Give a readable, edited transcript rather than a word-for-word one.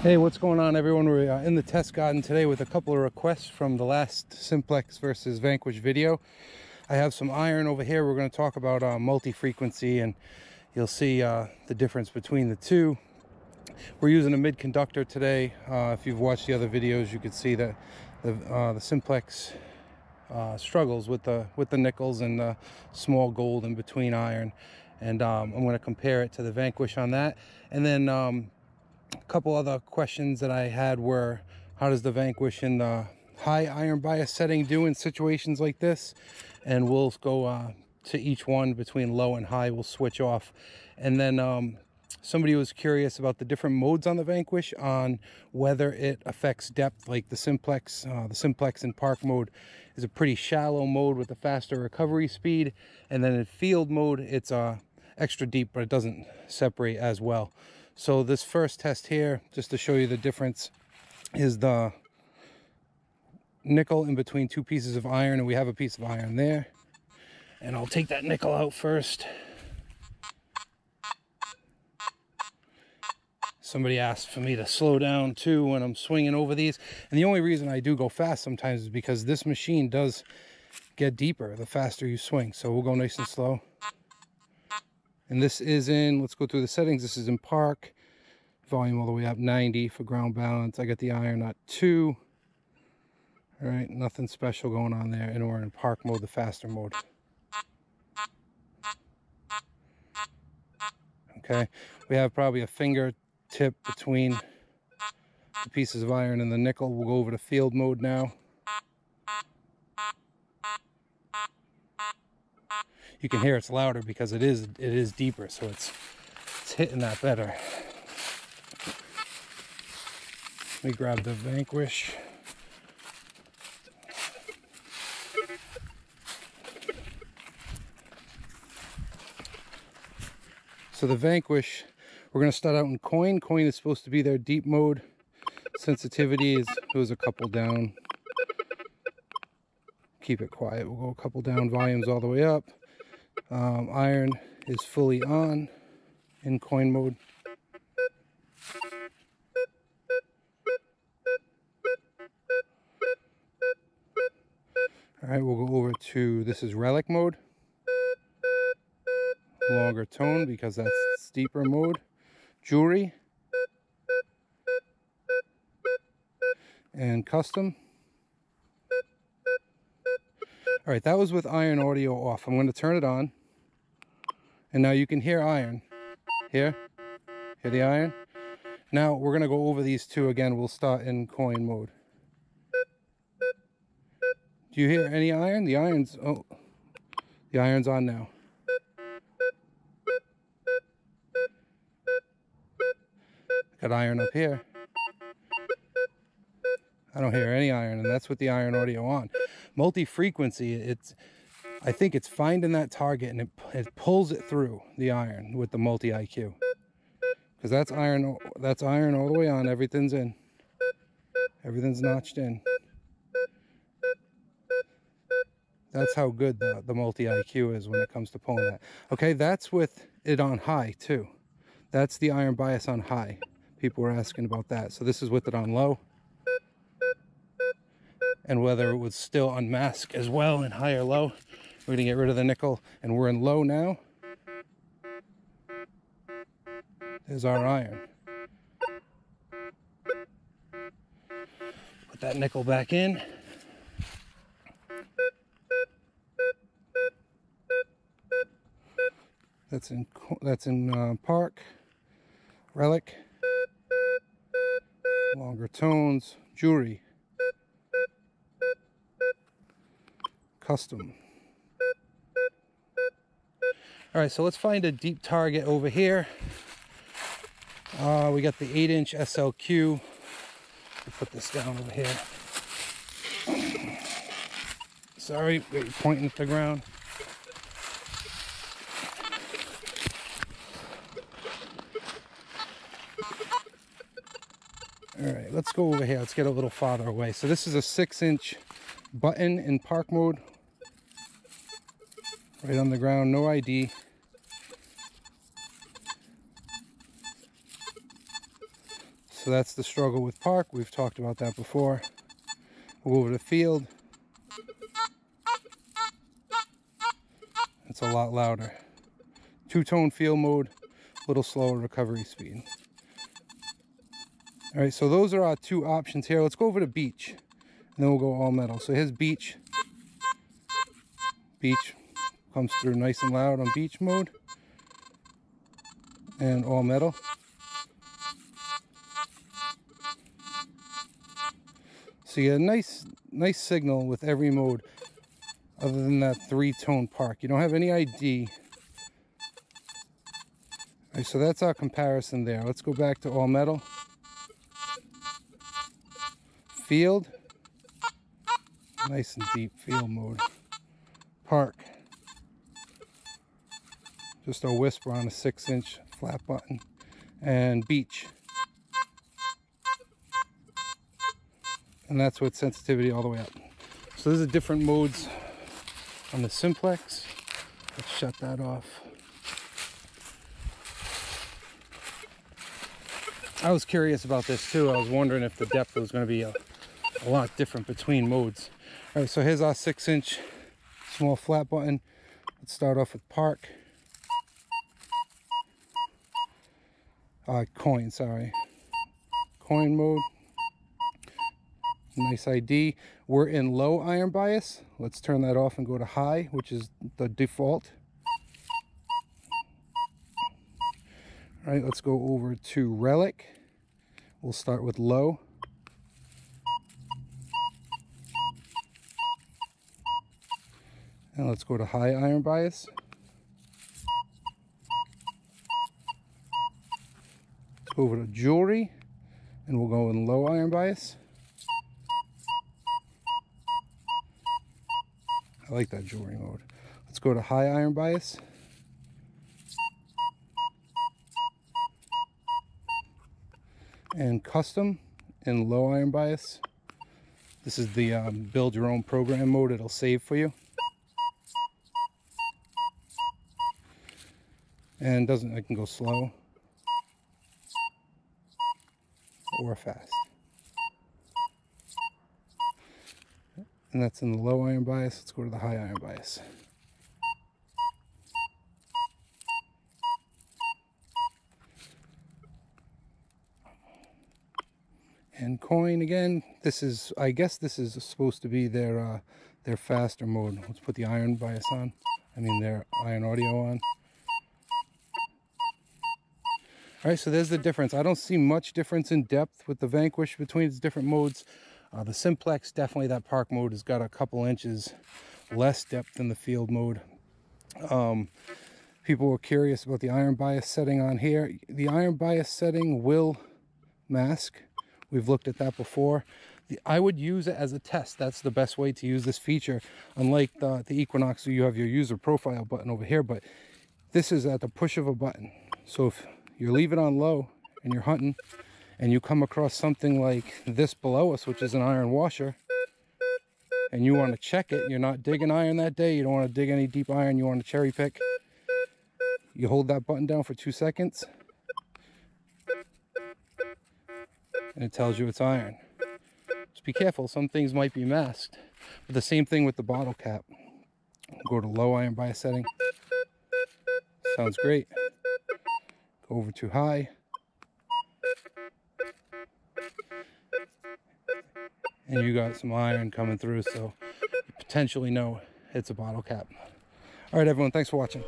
Hey, what's going on, everyone? We're in the test garden today with a couple of requests from the last Simplex versus Vanquish video. I have some iron over here. We're going to talk about multi-frequency, and you'll see the difference between the two. We're using a mid-conductor today. If you've watched the other videos, you could see that the Simplex struggles with the nickels and the small gold in between iron. And I'm going to compare it to the Vanquish on that. And then a couple other questions that I had were, how does the Vanquish in the high iron bias setting do in situations like this? And we'll go to each one between low and high. We'll switch off. And then somebody was curious about the different modes on the Vanquish, on whether it affects depth. Like the Simplex in park mode is a pretty shallow mode with a faster recovery speed, and then in field mode it's extra deep, but it doesn't separate as well. So this first test here, just to show you the difference, is the nickel in between two pieces of iron, and we have a piece of iron there. And I'll take that nickel out first. Somebody asked for me to slow down too when I'm swinging over these. And the only reason I do go fast sometimes is because this machine does get deeper the faster you swing. So we'll go nice and slow. And this is in, let's go through the settings. This is in park. Volume all the way up, 90 for ground balance. I got the iron at 2. All right, nothing special going on there. And we're in park mode, the faster mode. Okay, we have probably a fingertip between the pieces of iron and the nickel. We'll go over to field mode now. You can hear it's louder because it is deeper, so it's hitting that better. Let me grab the Vanquish. So the Vanquish, we're going to start out in coin. Coin is supposed to be their deep mode. Sensitivity goes a couple down. Keep it quiet. We'll go a couple down. Volumes all the way up. Iron is fully on in coin mode. All right, we'll go over to, this is relic mode. Longer tone because that's steeper mode. Jewelry. And custom. All right, that was with iron audio off. I'm going to turn it on. And now you can hear iron. Hear the iron? Now we're going to go over these two again. We'll start in coin mode. Do you hear any iron? The iron's on now. Got iron up here. I don't hear any iron, and that's with the iron audio on. Multi-frequency, I think it's finding that target, and it pulls it through the iron with the multi-IQ. Because that's iron all the way on. Everything's in. Everything's notched in. That's how good the multi-IQ is when it comes to pulling that. Okay, that's with it on high too. That's the iron bias on high. People were asking about that. So this is with it on low. And whether it would still unmask as well in high or low. We're going to get rid of the nickel, and we're in low now. There's our iron. Put that nickel back in. That's in park, relic, longer tones, jewelry, custom. All right, so let's find a deep target over here. We got the 8-inch SLQ. We'll put this down over here. Sorry, you're pointing at the ground. All right, let's go over here. Let's get a little farther away. So this is a 6-inch button in park mode. Right on the ground, no ID. So that's the struggle with park. We've talked about that before. We'll go over to field. It's a lot louder. Two-tone field mode, a little slower recovery speed. All right, so those are our two options here. Let's go over to beach, and then we'll go all metal. So here's beach. Beach comes through nice and loud on beach mode, and all metal. So you get a nice signal with every mode, other than that three-tone park. You don't have any ID. All right, so that's our comparison there. Let's go back to all metal. Field. Nice and deep field mode. Park. Just a whisper on a 6-inch flat button. And beach. And that's with sensitivity all the way up. So there's the different modes on the Simplex. Let's shut that off. I was curious about this too. I was wondering if the depth was going to be a lot different between modes. All right, so here's our 6-inch small flat button. Let's start off with park. Coin, sorry. Coin mode. Nice ID. We're in low iron bias. Let's turn that off and go to high, which is the default. All right, let's go over to relic. We'll start with low. And let's go to high iron bias. Let's go over to jewelry, and we'll go in low iron bias. I like that jewelry mode. Let's go to high iron bias. And custom in low iron bias. This is the build your own program mode. It'll save for you. And I can go slow or fast. And that's in the low iron bias. Let's go to the high iron bias. And coin again. This is, I guess this is supposed to be their faster mode. Let's put the iron bias on. I mean their iron audio on. All right, so there's the difference. I don't see much difference in depth with the Vanquish between its different modes. The Simplex, definitely that park mode has got a couple inches less depth than the field mode. People were curious about the iron bias setting on here. The iron bias setting will mask. We've looked at that before. I would use it as a test. That's the best way to use this feature. Unlike the Equinox, you have your user profile button over here, but this is at the push of a button. So if you leave it on low and you're hunting and you come across something like this below us, which is an iron washer, and you want to check it, you're not digging iron that day, you don't want to dig any deep iron, you want to cherry pick, you hold that button down for 2 seconds and it tells you it's iron. Just be careful, some things might be masked. But the same thing with the bottle cap. Go to low iron bias setting. Sounds great. Go over to high. And you got some iron coming through, so you potentially know it's a bottle cap. All right, everyone, thanks for watching.